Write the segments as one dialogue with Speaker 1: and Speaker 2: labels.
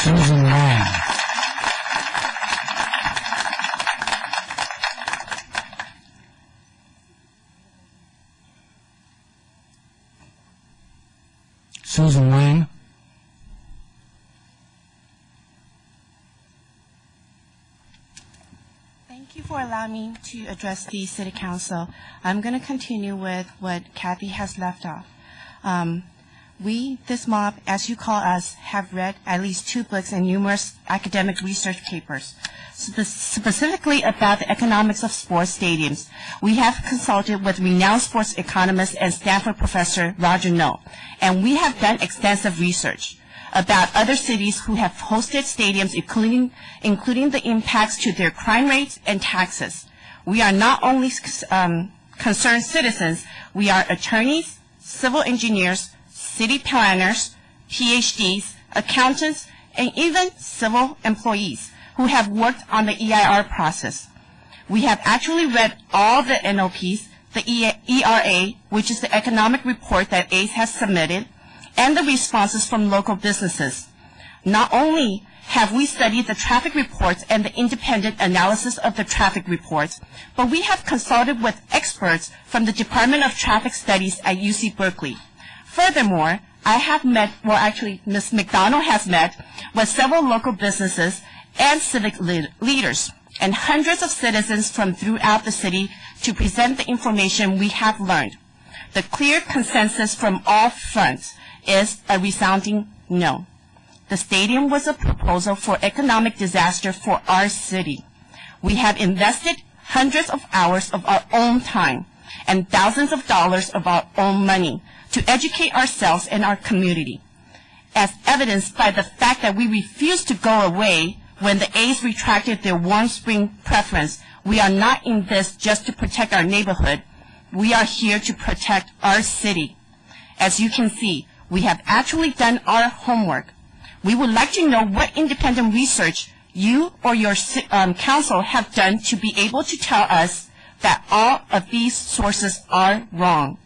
Speaker 1: Susan Wang. Susan Wang.
Speaker 2: Thank you for allowing me to address the City Council. I'm going to continue with what Kathy has left off. We, this mob, as you call us, have read at least 2 books and numerous academic research papers, specifically about the economics of sports stadiums. We have consulted with renowned sports economist and Stanford professor Roger Null, and we have done extensive research about other cities who have hosted stadiums, including the impacts to their crime rates and taxes. We are not only concerned citizens, we are attorneys, civil engineers, city planners, PhDs, accountants, and even civil employees who have worked on the EIR process. We have actually read all the NOPs, the ERA, which is the economic report that ACE has submitted, and the responses from local businesses. Not only have we studied the traffic reports and the independent analysis of the traffic reports, but we have consulted with experts from the Department of Traffic Studies at UC Berkeley. Furthermore, I have met, well actually Ms. McDonald has met with several local businesses and civic leaders and hundreds of citizens from throughout the city to present the information we have learned. The clear consensus from all fronts is a resounding no. The stadium was a proposal for economic disaster for our city. We have invested hundreds of hours of our own time and thousands of dollars of our own money to educate ourselves and our community, as evidenced by the fact that we refused to go away when the A's retracted their Warm Spring preference. We are not in this just to protect our neighborhood. We are here to protect our city. As you can see, we have actually done our homework. We would like to know what independent research you or your council have done to be able to tell us that all of these sources are wrong.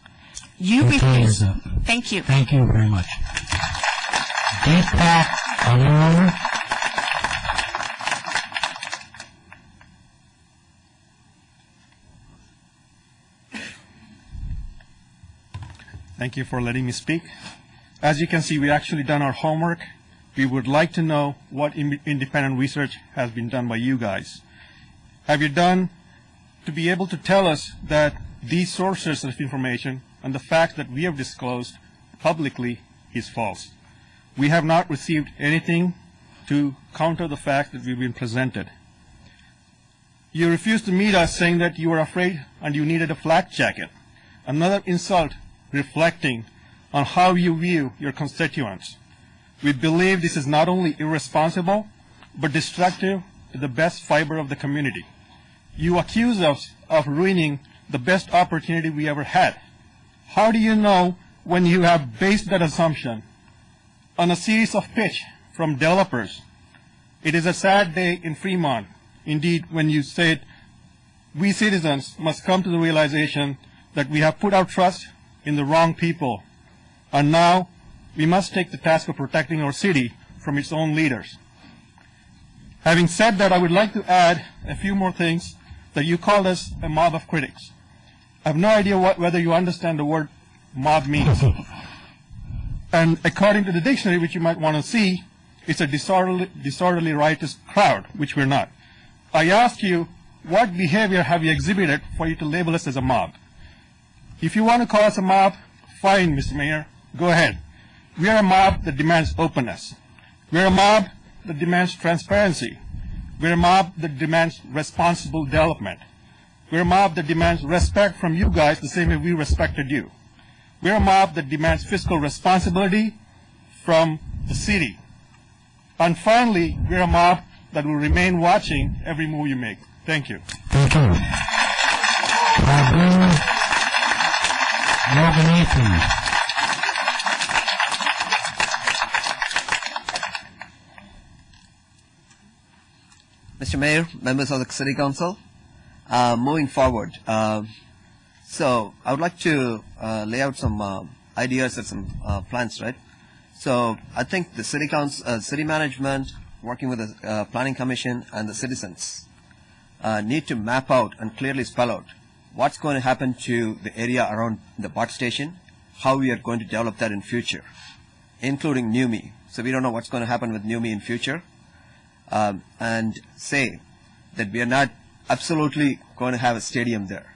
Speaker 2: You refuse. Thank you.
Speaker 1: Thank you very much. Deepak Arora.
Speaker 3: Thank you for letting me speak. As you can see, we actually done our homework. We would like to know what independent research has been done by you guys. Have you done to be able to tell us that these sources of information and the fact that we have disclosed publicly is false? We have not received anything to counter the fact that we've been presented. You refused to meet us saying that you were afraid and you needed a flak jacket. Another insult reflecting on how you view your constituents. We believe this is not only irresponsible, but destructive to the best fiber of the community. You accuse us of ruining the best opportunity we ever had. How do you know when you have based that assumption on a series of pitch from developers? It is a sad day in Fremont, indeed, when you said we citizens must come to the realization that we have put our trust in the wrong people, and now we must take the task of protecting our city from its own leaders. Having said that, I would like to add a few more things that you called us a mob of critics. I have no idea whether you understand the word mob means. And according to the dictionary, which you might want to see, it's a disorderly riotous crowd, which we're not. I asked you, what behavior have you exhibited for you to label us as a mob? If you want to call us a mob, fine, Mr. Mayor, go ahead. We are a mob that demands openness. We're a mob that demands transparency. We're a mob that demands responsible development. We're a mob that demands respect from you guys the same way we respected you. We're a mob that demands fiscal responsibility from the city. And finally, we're a mob that will remain watching every move you make. Thank you.
Speaker 1: Thank you. Morgan Ethan.
Speaker 4: Mr. Mayor, members of the City Council, moving forward, so I would like to lay out some ideas and some plans, right? So I think the city council, city management, working with the planning commission and the citizens, need to map out and clearly spell out what's going to happen to the area around the BOT station, how we are going to develop that in future, including NUMI. So we don't know what's going to happen with NUMI in future, and say that we are not absolutely going to have a stadium there.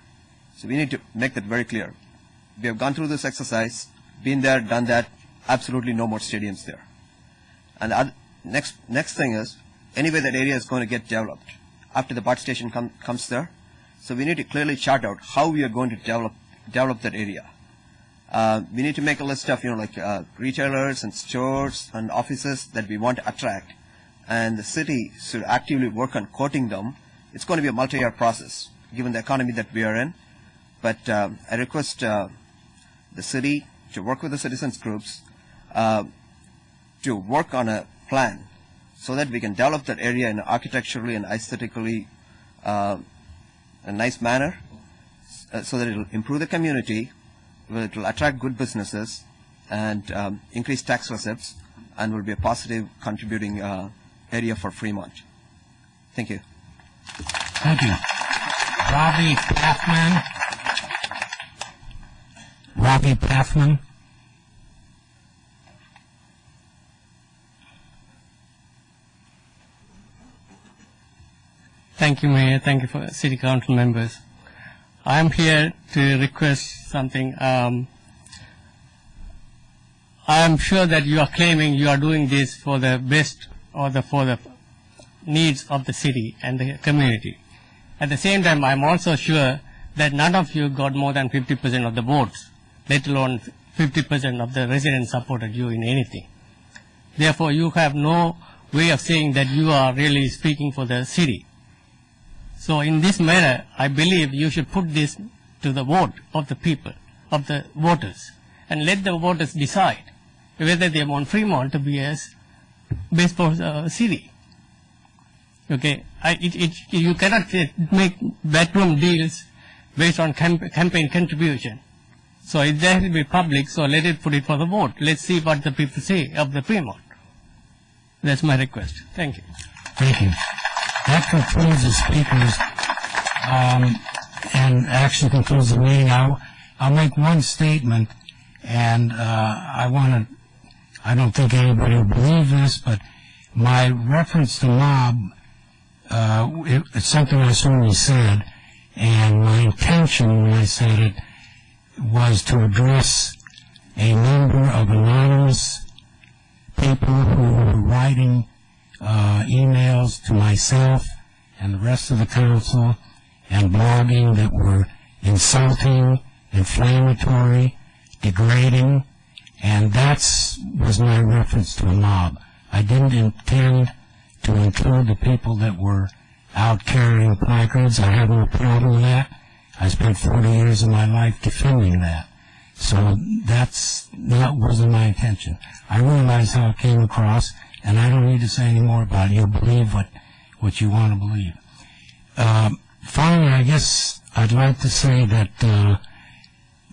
Speaker 4: So we need to make that very clear. We have gone through this exercise, been there, done that, absolutely no more stadiums there. And the next thing is, anyway that area is going to get developed after the BOT station comes there. So we need to clearly chart out how we are going to develop that area. We need to make a list of, retailers and stores and offices that we want to attract, and the city should actively work on quoting them. It's going to be a multi-year process, given the economy that we are in. But I request the city to work with the citizens groups to work on a plan so that we can develop that area in an architecturally and aesthetically a nice manner, so that it will improve the community, it will attract good businesses, and increase tax receipts, and will be a positive contributing area for Fremont. Thank you.
Speaker 1: Thank you. Robbie Pathman. Robbie Pathman.
Speaker 5: Thank you, Mayor. Thank you for City Council members. I am here to request something. I am sure that you are claiming you are doing this for the best or for the needs of the city and the community. At the same time, I am also sure that none of you got more than 50% of the votes, let alone 50% of the residents supported you in anything. Therefore, you have no way of saying that you are really speaking for the city. So in this manner, I believe you should put this to the vote of the people, of the voters, and let the voters decide whether they want Fremont to be as best for the city. Okay, you cannot make backroom deals based on campaign contribution. So it has to be public, so let it put it for the vote. Let's see what the people say of the Fremont. That's my request. Thank you.
Speaker 1: Thank you. That concludes the speakers, and actually concludes the meeting. I'll make one statement, and I don't think anybody will believe this, but my reference to mob, it's something I certainly said, and my intention when I said it was to address a number of anonymous people who were writing emails to myself and the rest of the council and blogging that were insulting, inflammatory, degrading, and that was my reference to a mob. I didn't intend to include the people that were out carrying placards. I have no problem with that. I spent 40 years of my life defending that. So that wasn't my intention. I realize how it came across, and I don't need to say any more about it. You'll believe what you want to believe. Finally, I guess I'd like to say that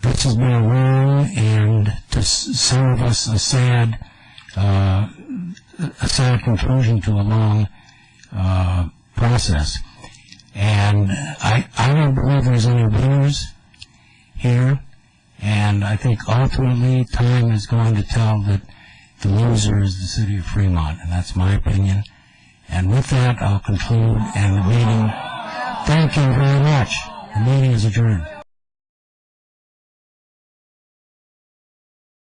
Speaker 1: this has been a long and, to some of us, a sad conclusion to a long process. And I don't believe there's any winners here, and I think ultimately time is going to tell that the loser is the city of Fremont, and that's my opinion. And with that, I'll conclude, and the meeting, thank you very much. The meeting is adjourned.